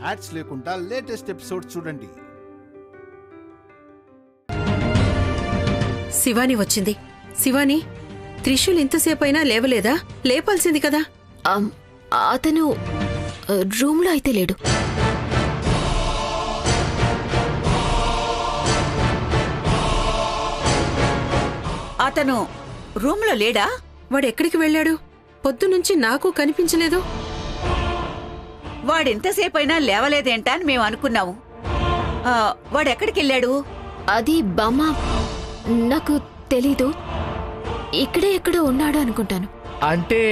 Ads లేకుండా latest episode చూడండి. శివాని వచ్చింది. శివాని, త్రిశూల్ ఇంతసేపు అయినా లేవలేదా? లేపాల్సింది కదా. అతను రూమ్లో అయితే లేడు. అతను రూమ్లో లేడా? వాడెక్కడికి వెళ్ళాడు? పొద్దునుంచి నాకు కనిపించలేదు. వాడెంతసేపైనా లేవలేదేంటా అని మేము అనుకున్నాము. వాడెక్కడికెళ్ళాడు? అది బామ్మ, నాకు తెలీదు. ఇక్కడే ఎక్కడో ఉన్నాడు అనుకుంటాను. అంటే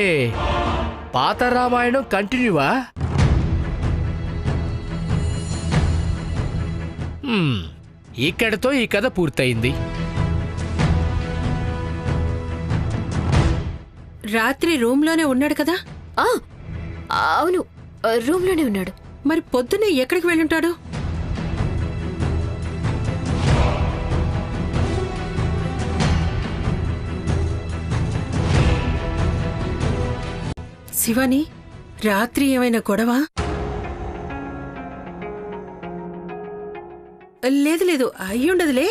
పాత రామాయణం కంటిన్యూవా? ఇక్కడితో ఈ కథ పూర్తయింది. రాత్రి రూమ్లోనే ఉన్నాడు కదా? అవును, రూమ్లోనే ఉన్నాడు. మరి పొద్దున్నే ఎక్కడికి వెళ్ళుంటాడు? శివాని, రాత్రి ఏమైనా గొడవ? లేదు, అయ్యుండదులే.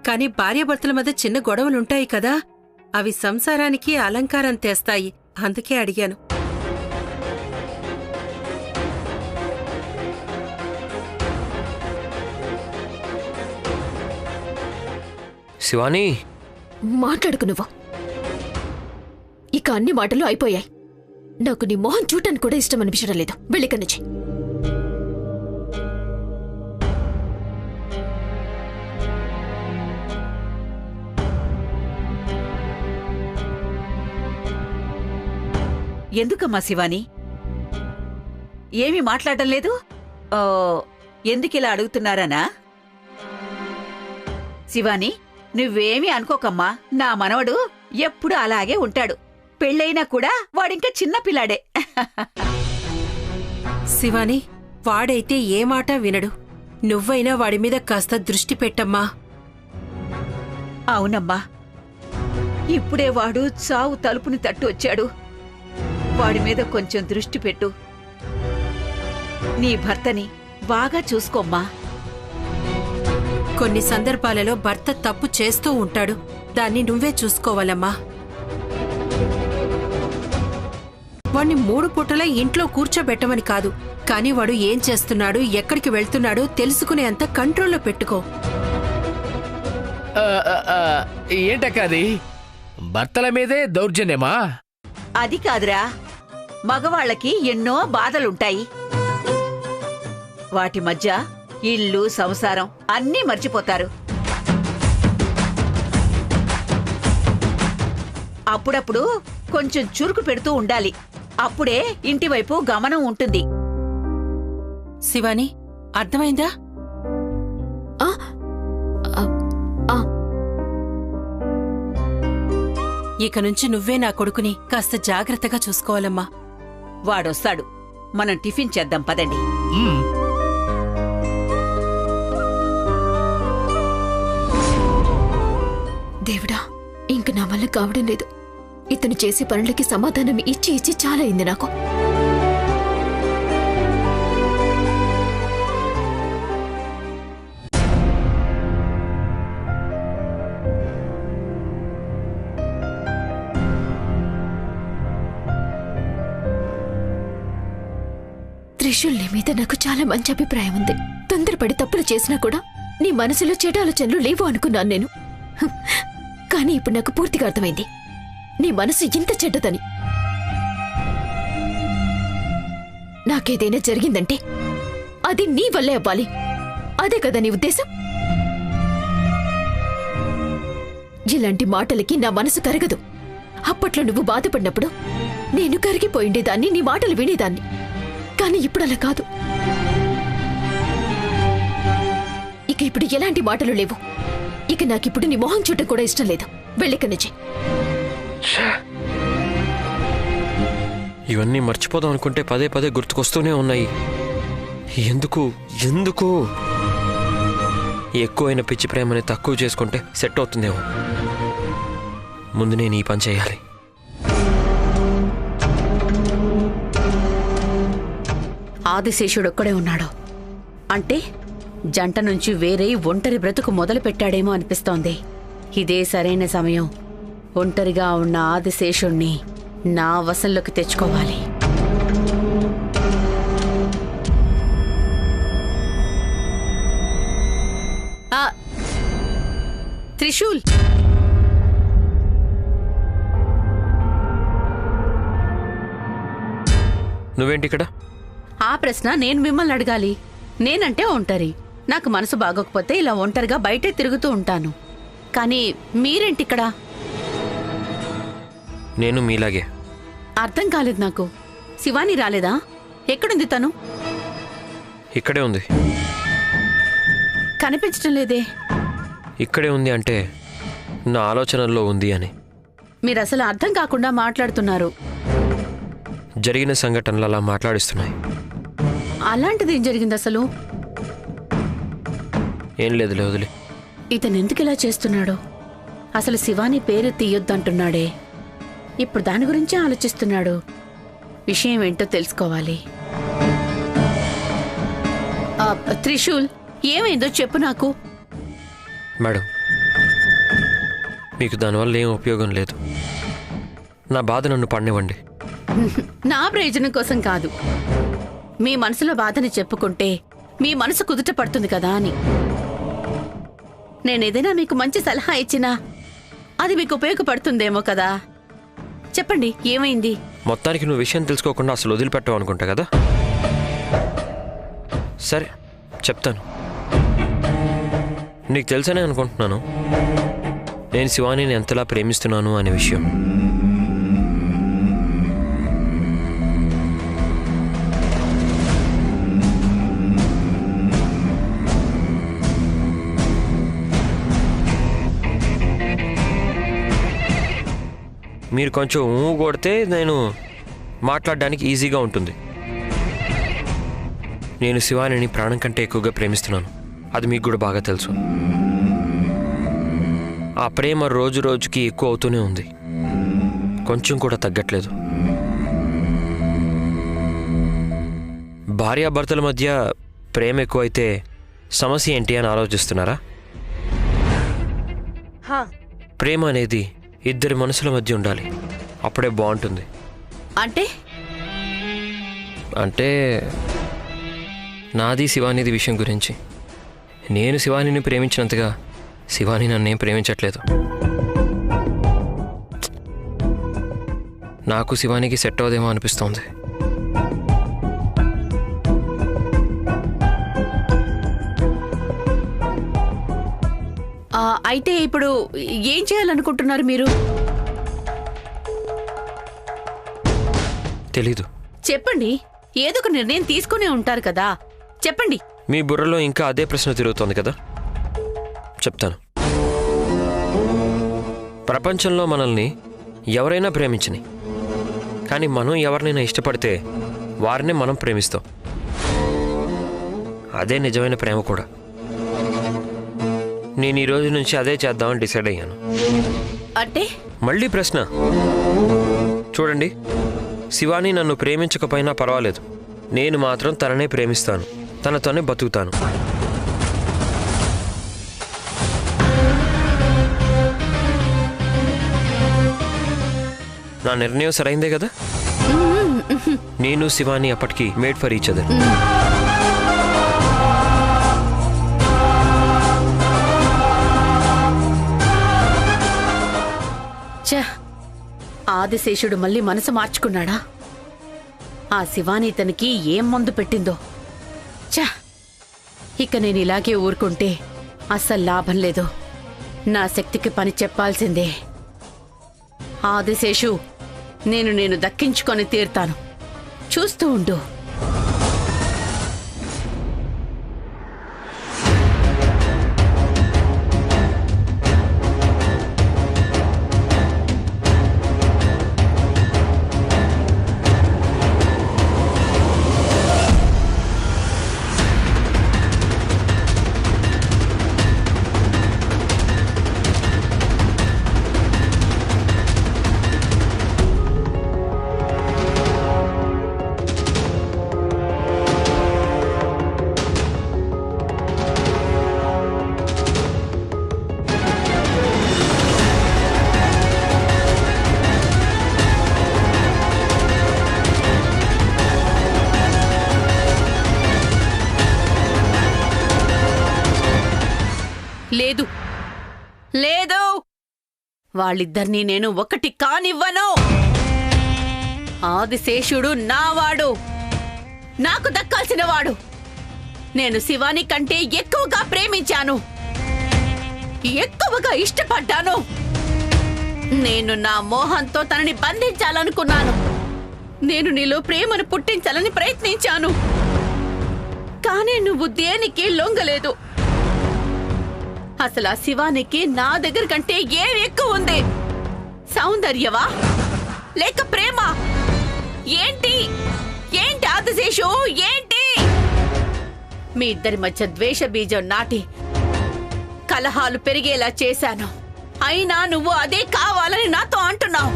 కాని భార్యాభర్తల మధ్య చిన్న గొడవలుంటాయి కదా, అవి సంసారానికి అలంకారం తెస్తాయి. అందుకే అడిగాను. శివాని, మాట్లాడుకు నువ్వు. ఇక అన్ని మాటలు అయిపోయాయి. నాకు నీ మొహం చూడటానికి కూడా ఇష్టం అనిపించడం లేదు. వెళ్ళిక్కడి నుంచి. ఎందుకమ్మా శివాని ఏమీ మాట్లాడటం లేదు? ఎందుకిలా అడుగుతున్నారనా? శివాని, నువ్వేమీ అనుకోకమ్మా. నా మనవడు ఎప్పుడు అలాగే ఉంటాడు. పెళ్ళైనా కూడా వాడింకా చిన్నపిల్లాడే. శివాని, వాడైతే ఏ మాట వినడు. నువ్వైనా వాడి మీద కాస్త దృష్టి పెట్టమ్మా. అవునమ్మా, ఇప్పుడే వాడు చావు తలుపుని తట్టు వచ్చాడు. వాడి మీద కొంచెం దృష్టి పెట్టు. నీ భర్తని బాగా చూసుకోమ్మా. కొన్ని సందర్భాలలో భర్త తప్పు చేస్తూ ఉంటాడు. దాన్ని నువ్వే చూసుకోవాలమ్మా. వాణ్ణి 3 పూటలా ఇంట్లో కూర్చోబెట్టమని కాదు, కాని వాడు ఏం చేస్తున్నాడు, ఎక్కడికి వెళ్తున్నాడో తెలుసుకునేంత కంట్రోల్లో పెట్టుకో. ఏంటక్క అది? భర్తల మీదే దౌర్జన్యమా? అది కాదురా, మగవాళ్లకి ఎన్నో బాధలుంటాయి. వాటి మధ్య ఇల్లు, సంసారం అన్నీ మర్చిపోతారు. అప్పుడప్పుడు కొంచెం చురుకు పెడుతూ ఉండాలి. అప్పుడే ఇంటివైపు గమనం ఉంటుంది. శివాని, అర్థమైందా? ఇక నుంచి నువ్వే నా కొడుకుని కాస్త జాగ్రత్తగా చూసుకోవాలమ్మా. వాడొస్తాడు. మనం టిఫిన్ చేద్దాం పదండి. దేవుడా, ఇంక నా వల్ల కావడం లేదు. ఇతను చేసే పనులకి సమాధానం ఇచ్చి ఇచ్చి చాలా అయింది నాకు. త్రిశూల్ నీ మీద నాకు చాలా మంచి అభిప్రాయం ఉంది. తొందరపడి తప్పులు చేసినా కూడా నీ మనసులో చెడు ఆలోచనలు లేవు అనుకున్నాను నేను. కానీ ఇప్పుడు నాకు పూర్తిగా అర్థమైంది నీ మనసు ఇంత చెడ్డదని. నాకేదైనా జరిగిందంటే అది నీ వల్లే అవ్వాలి. అదే కదా నీ ఉద్దేశం? ఇలాంటి మాటలకి నా మనసు కరగదు. అప్పట్లో నువ్వు బాధపడినప్పుడు నేను కరిగిపోయిండేదాన్ని, నీ మాటలు వినేదాన్ని. కానీ ఇప్పుడు అలా కాదు. ఇక ఇప్పుడు ఎలాంటి మాటలు లేవు. ఇక నాకిప్పుడు నీ మొహం చూడటం కూడా ఇష్టం లేదు. వెళ్ళిక్కడి నుంచి. ఇవన్నీ మర్చిపోదాం అనుకుంటే పదే పదే గుర్తుకొస్తూనే ఉన్నాయి. ఎందుకు ఎందుకు ఎక్కువైన పిచ్చి ప్రేమని తక్కువ చేసుకుంటే సెట్ అవుతుందేమో. ముందు నేను ఈ పని చేయాలి. ఆదిశేషుడు ఒక్కడే ఉన్నాడు. అంటే జంట నుంచి వేరే ఒంటరి బ్రతుకు మొదలు పెట్టాడేమో అనిపిస్తోంది. ఇదే సరైన సమయం. ఒంటరిగా ఉన్న ఆదిశేషుణ్ణి నా వశంలోకి తెచ్చుకోవాలి. త్రిశూల్, నువ్వేంటి ఇక్కడ? ఆ ప్రశ్న నేను మిమ్మల్ని అడగాలి. నేనంటే ఒంటరి. నాకు మనసు బాగోకపోతే ఇలా ఒంటరిగా బయటే తిరుగుతూ ఉంటాను. కానీ మీరేంటిక్కడ? నేను మీలాగే. అర్థం కాలేదు నాకు. శివాని రాలేదా? ఎక్కడుంది తను? ఇక్కడే ఉంది. కనిపించడం లేదే. ఇక్కడే ఉంది అంటే నా ఆలోచనల్లో ఉంది అని. మీరు అసలు అర్థం కాకుండా మాట్లాడుతున్నారు. జరిగిన సంఘటనలు అలా మాట్లాడిస్తున్నాయి. అలాంటిది ఏం జరిగింది అసలు? ఏం లేదులే, వదిలే. ఇతను ఎందుకు ఇలా చేస్తున్నాడు? అసలు శివాని పేరు తీయొద్దంటున్నాడే. ఇప్పుడు దాని గురించే ఆలోచిస్తున్నాడు. విషయం ఏంటో తెలుసుకోవాలి. త్రిశూల్, ఏమైందో చెప్పు నాకు. మేడం, మీకు దానివల్ల ఏం ఉపయోగం లేదు. నా బాధ నన్ను పడనివ్వండి. నా ప్రయోజనం కోసం కాదు. మీ మనసులో బాధని చెప్పుకుంటే మీ మనసు కుదుట పడుతుంది కదా అని. నేనేదైనా మీకు మంచి సలహా ఇచ్చినా అది మీకు ఉపయోగపడుతుందేమో కదా. చెప్పండి, ఏమైంది? మొత్తానికి నువ్వు విషయం తెలుసుకోకుండా అసలు వదిలిపెట్టావు అనుకుంటా కదా. సరే, చెప్తాను. నీకు తెలుసనే అనుకుంటున్నాను నేను శివానిని ఎంతలా ప్రేమిస్తున్నాను అనే విషయం. మీరు కొంచెం కొడితే నేను మాట్లాడడానికి ఈజీగా ఉంటుంది. నేను శివానిని ప్రాణం కంటే ఎక్కువగా ప్రేమిస్తున్నాను. అది మీకు కూడా బాగా తెలుసు. ఆ ప్రేమ రోజు రోజుకి ఎక్కువ అవుతూనే ఉంది. కొంచెం కూడా తగ్గట్లేదు. భార్యాభర్తల మధ్య ప్రేమ ఎక్కువైతే సమస్య ఏంటి అని ఆలోచిస్తున్నారా? ప్రేమ అనేది ఇద్దరి మనసుల మధ్య ఉండాలి. అప్పుడే బాగుంటుంది. అంటే నాది శివానిది విషయం గురించి. నేను శివానిని ప్రేమించినంతగా శివాని నన్నేం ప్రేమించట్లేదు. నాకు శివానికి సెట్ అవదేమో అనిపిస్తోంది. అయితే ఇప్పుడు ఏం చేయాలనుకుంటున్నారు మీరు? తెలీదు. చెప్పండి. ఏదో ఒక నిర్ణయం తీసుకునే ఉంటారు కదా. చెప్పండి. మీ బుర్రలో ఇంకా అదే ప్రశ్న తిరుగుతోంది కదా. చెప్తాను. ప్రపంచంలో మనల్ని ఎవరైనా ప్రేమించని, కానీ మనం ఎవరినైనా ఇష్టపడితే వారినే మనం ప్రేమిస్తాం. అదే నిజమైన ప్రేమ కూడా. నేను ఈ రోజు నుంచి అదే చేద్దామని డిసైడ్ అయ్యాను. అంటే మళ్ళీ ప్రశ్న. చూడండి, శివాని నన్ను ప్రేమించకపోయినా పర్వాలేదు. నేను మాత్రం తననే ప్రేమిస్తాను. తనతోనే బతుకుతాను. నా నిర్ణయం సరైందే కదా. నేను శివాని అప్పటికి మేడ్ ఫర్ ఈచ్ అదర్. ఆదిశేషుడు మళ్ళీ మనసు మార్చుకున్నాడా? ఆ శివాని తనకి ఏం మందు పెట్టిందో. ఇక నేను ఇలాగే ఊరుకుంటే అస్సలు లాభం లేదు. నా శక్తికి పని చెప్పాల్సిందే. ఆదిశేషు, నేను దక్కించుకొని తీరుతాను. చూస్తూ ఉండు. లేదు లేదు, వాళ్ళిద్దరినీ నేను ఒకటి కానివ్వను. ఆదిశేషుడు నావాడు, నాకు దక్కాల్సినవాడు. నేను శివాని కంటే ఎక్కువగా ప్రేమించాను, ఎక్కువగా ఇష్టపడ్డాను. నేను నా మోహంతో తనని బంధించాలనుకున్నాను. నేను నీలో ప్రేమను పుట్టించాలని ప్రయత్నించాను. కానీ నువ్వు దేనికి లొంగలేదు. అసలు ఆ శివానికి నా దగ్గర కంటే ఏం ఎక్కువ ఉంది? సౌందర్యవా లేక ప్రేమ? ఏంటి ఏంటి ఆదిశేషు, ఏంటి? మీ ఇద్దరి మధ్య ద్వేష బీజం నాటి కలహాలు పెరిగేలా చేశాను. అయినా నువ్వు అదే కావాలని నాతో అంటున్నావు.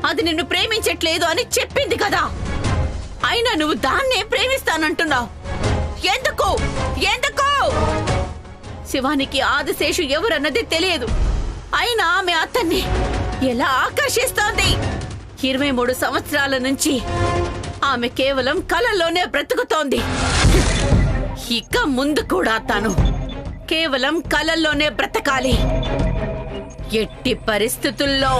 అది నిన్ను ప్రేమించట్లేదు అని చెప్పింది కదా, అయినా నువ్వు దాన్నే ప్రేమిస్తానంటున్నావు. ఎందుకు ఎందుకు? శివానికి ఆదిశేషు ఎవరన్నది తెలియదు, అయినా ఆమె అతన్ని ఎలా ఆకర్షిస్తోంది? 23 సంవత్సరాల నుంచి ఆమె కేవలం కలల్లోనే బ్రతుకుతోంది. ఇక ముందు కూడా తను కేవలం కలల్లోనే బ్రతకాలి. ఎట్టి పరిస్థితుల్లో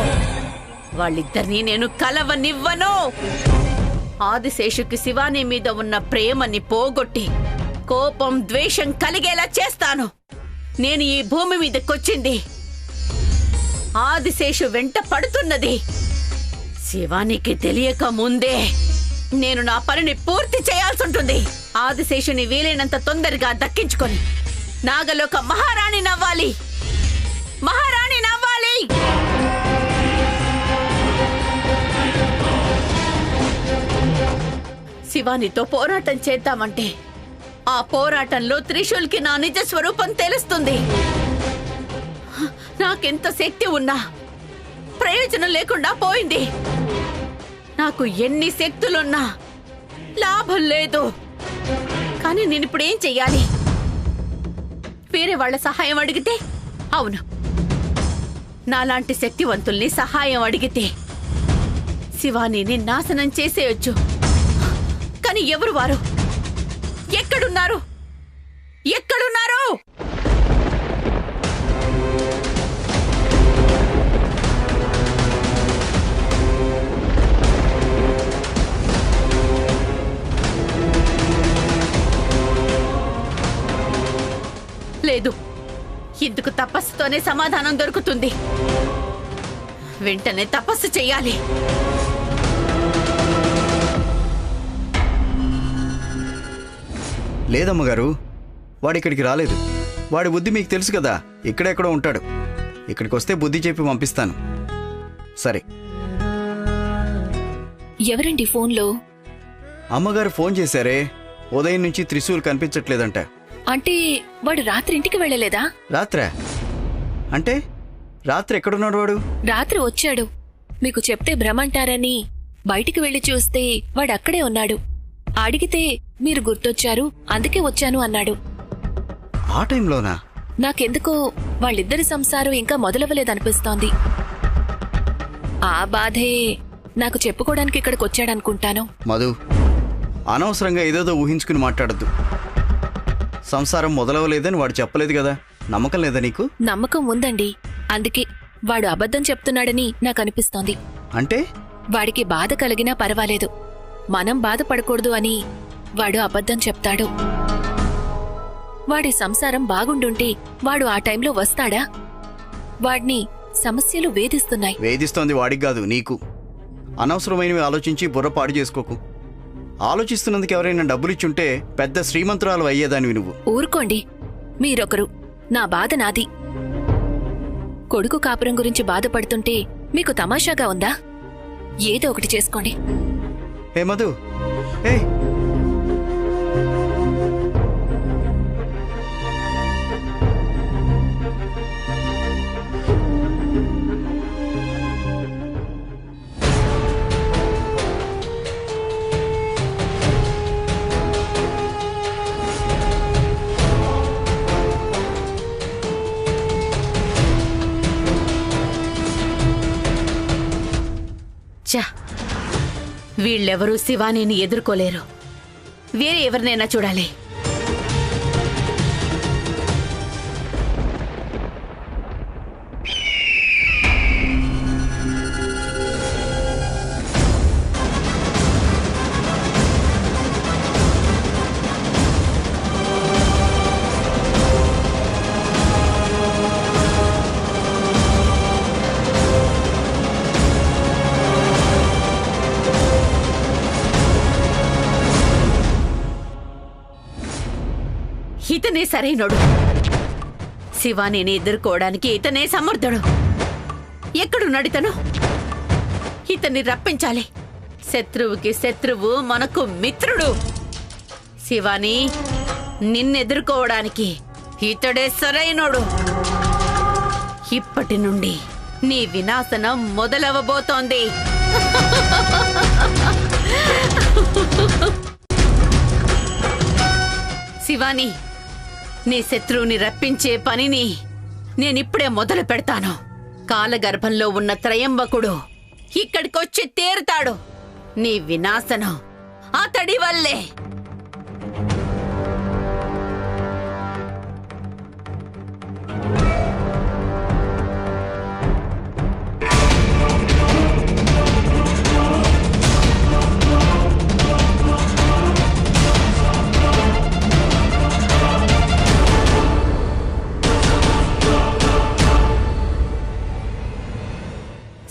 వాళ్ళిద్దరినీ నేను కలవనివ్వను. ఆదిశేషుకి శివాని మీద ఉన్న ప్రేమని పోగొట్టి కోపం ద్వేషం కలిగేలా చేస్తాను. నేను ఈ భూమి మీదకొచ్చింది ఆదిశేషు వెంట పడుతున్నది శివానికి తెలియక ముందే నేను నా పనిని పూర్తి చేయాల్సి ఉంటుంది. ఆదిశేషుని వీలైనంత తొందరగా దక్కించుకొని నాగలోక మహారాణి నవ్వాలి, మహారాణి నవ్వాలి. శివానితో పోరాటం చేద్దామంటే ఆ పోరాటంలో త్రిశూల్కి నా నిజ స్వరూపం తెలుస్తుంది. నాకెంత శక్తి ఉన్నా ప్రయోజనం లేకుండా పోయింది. నాకు ఎన్ని శక్తులున్నా లాభం లేదు. కానీ నేనిప్పుడు ఏం చెయ్యాలి? వేరే వాళ్ళ సహాయం అడిగితే? అవును, నాలాంటి శక్తివంతుల్ని సహాయం అడిగితే శివానీని నాశనం చేసేయొచ్చు. కానీ ఎవరు వారు? ఎక్కడున్నారు? ఎక్కడున్నారు? లేదు, ఇందుకు తపస్సుతోనే సమాధానం దొరుకుతుంది. వెంటనే తపస్సు చెయ్యాలి. లేదమ్మగారు, వాడిక్కడికి రాలేదు. వాడి బుద్ధి మీకు తెలుసు కదా, ఇక్కడెక్కడో ఉంటాడు. ఇక్కడికి వస్తే బుద్ధి చెప్పి పంపిస్తాను. సరే. ఎవరండి ఫోన్లో? అమ్మగారు ఫోన్ చేశారే, ఉదయం నుంచి త్రిశూల్ కనిపించట్లేదంట. అంటే వాడు రాత్రి ఇంటికి వెళ్ళలేదా? రాత్రా? అంటే రాత్రి ఎక్కడున్నాడు వాడు? రాత్రి వచ్చాడు. మీకు చెప్తే భ్రమంటారని బయటికి వెళ్లి చూస్తే వాడు అక్కడే ఉన్నాడు. అడిగితే మీరు గుర్తొచ్చారు, అందుకే వచ్చాను అన్నాడు. ఆ టైంలోనా? నాకెందుకో వాళ్ళిద్దరి సంసారం ఇంకా మొదలవ్వలేదనిపిస్తోంది. ఆ బాధే నాకు చెప్పుకోవడానికి ఇక్కడికి వచ్చాడనుకుంటాను. మధు, అనవసరంగా ఏదేదో ఊహించుకుని మాట్లాడద్దు. సంసారం మొదలవలేదని వాడు చెప్పలేదు కదా, నమ్మకం లేదా నీకు? నమ్మకం ఉందండి, అందుకే వాడు అబద్ధం చెప్తున్నాడని నాకు అనిపిస్తోంది. అంటే? వాడికి బాధ కలిగినా పర్వాలేదు, మనం బాధపడకూడదు అని వాడు అబద్ధం చెప్తాడు. వాడి సంసారం బాగుండుంటే వాడు ఆ టైంలో వస్తాడా? వాడిని సమస్యలు వేధిస్తున్నాయి. వేధిస్తోంది వాడికి కాదు, నీకు. అనవసరమైనవి ఆలోచించి బుర్ర పాడు చేసుకోకు. ఆలోచిస్తున్నందుకు ఎవరైనా డబ్బులిచ్చుంటే పెద్ద శ్రీమంతురాలు అయ్యేదానివి నువ్వు. ఊరుకోండి, మీరొకరు, నా బాధ నాది. కొడుకు కాపురం గురించి బాధపడుతుంటే మీకు తమాషాగా ఉందా? ఏదో ఒకటి చేసుకోండి. హే మధు, ఏ చా, వీళ్ళెవరూ శివానీని ఎదుర్కోలేరు. వేరే ఎవరినైనా చూడాలి. ఇతనే సరైనోడు. శివానీని ఎదుర్కోవడానికి ఇతనే సమర్థుడు. ఎక్కడున్నాడు ఇతను? ఇతన్ని రప్పించాలి. శత్రువుకి శత్రువు మనకు మిత్రుడు. శివాని, నిన్నెదుర్కోవడానికి ఇతడే సరైనోడు. ఇప్పటి నుండి నీ వినాశనం మొదలవబోతోంది. శివాని, నీ శత్రువుని రప్పించే పనిని నేనిప్పుడే మొదలు పెడతాను. కాలగర్భంలో ఉన్న త్రయంబకుడు ఇక్కడికొచ్చి తీరుతాడు. నీ వినాశనం అతడి వల్లే.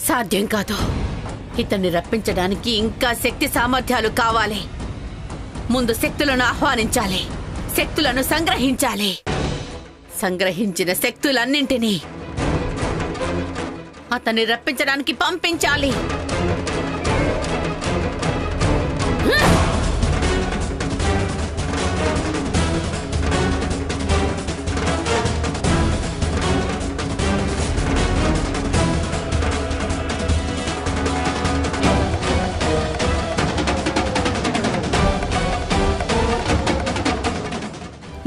సాధ్యం కాదు. ఇతన్ని రప్పించడానికి ఇంకా శక్తి సామర్థ్యాలు కావాలి. ముందు శక్తులను ఆహ్వానించాలి, శక్తులను సంగ్రహించాలి. సంగ్రహించిన శక్తులన్నింటినీ అతన్ని రప్పించడానికి పంపించాలి.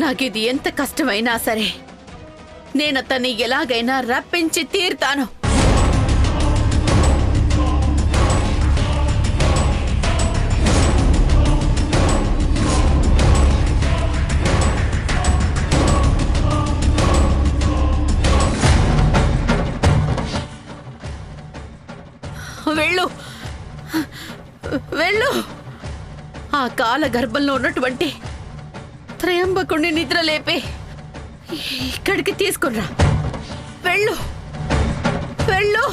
నాకిది ఎంత కష్టమైనా సరే నేనతన్ని ఎలాగైనా రప్పించి తీరుతాను. వెళ్ళు, వెళ్ళు. ఆ కాల గర్భంలో ఉన్నటువంటి త్రయంబకుణ్ణి నిద్ర లేపి ఇక్కడికి తీసుకురా. వెళ్ళు, వెళ్ళు.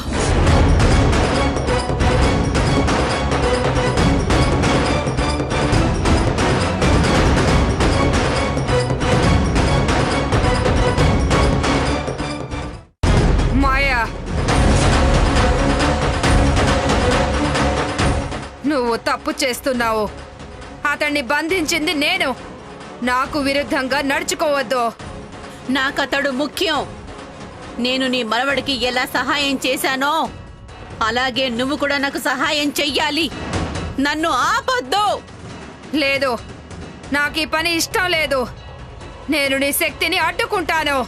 మాయా, నువ్వు తప్పు చేస్తున్నావు. అతన్ని బంధించింది నేను. నాకు విరుద్ధంగా నడుచుకోవద్దు. నాకతడు ముఖ్యం. నేను నీ మనవడికి ఎలా సహాయం చేశానో అలాగే నువ్వు కూడా నాకు సహాయం చెయ్యాలి. నన్ను ఆపొద్దు. లేదు, నాకు ఈ పని ఇష్టం లేదు. నేను నీ శక్తిని అడ్డుకుంటాను.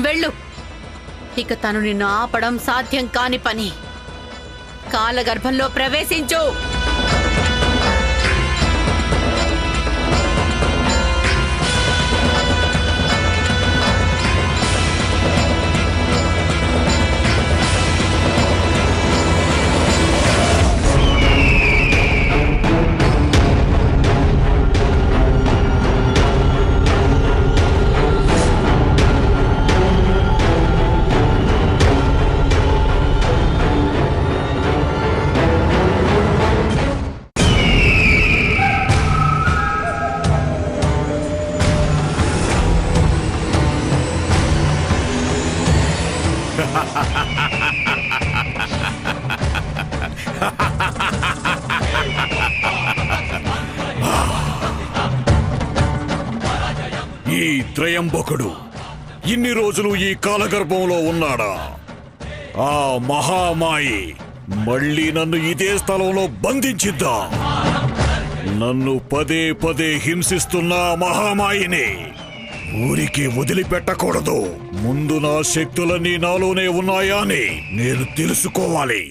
వెళ్ళు. ఇక తను నిన్ను ఆపడం సాధ్యం కాని పని. కాలగర్భంలో ప్రవేశించు. ఈ త్రయంబకుడు ఇన్ని రోజులు ఈ కాలగర్భంలో ఉన్నాడా? ఆ మహామాయి మళ్ళీ నన్ను ఇదే స్థలంలో బంధించిద్దా? నన్ను పదే పదే హింసిస్తున్న మహామాయిని ఊరికి వదిలిపెట్టకూడదు. ముందు నా శక్తులన్నీ నాలోనే ఉన్నాయా అని నేను తెలుసుకోవాలి.